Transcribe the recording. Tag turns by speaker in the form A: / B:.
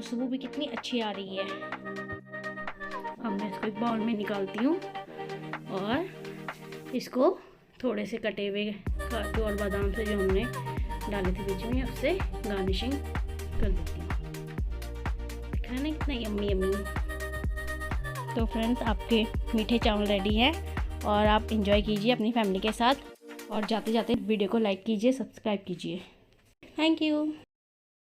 A: खुशबू भी कितनी अच्छी आ रही है। अब मैं इसको एक बाउल में निकालती हूँ और इसको थोड़े से कटे हुए काजू और बादाम से जो हमने डाले थे बीच में, उससे गार्निशिंग कर देती हूँ। दिख रहा है ना कितना यम्मी यम्मी। तो फ्रेंड्स, आपके मीठे चावल रेडी है और आप इंजॉय कीजिए अपनी फैमिली के साथ। और जाते जाते वीडियो को लाइक कीजिए, सब्सक्राइब कीजिए। Thank you.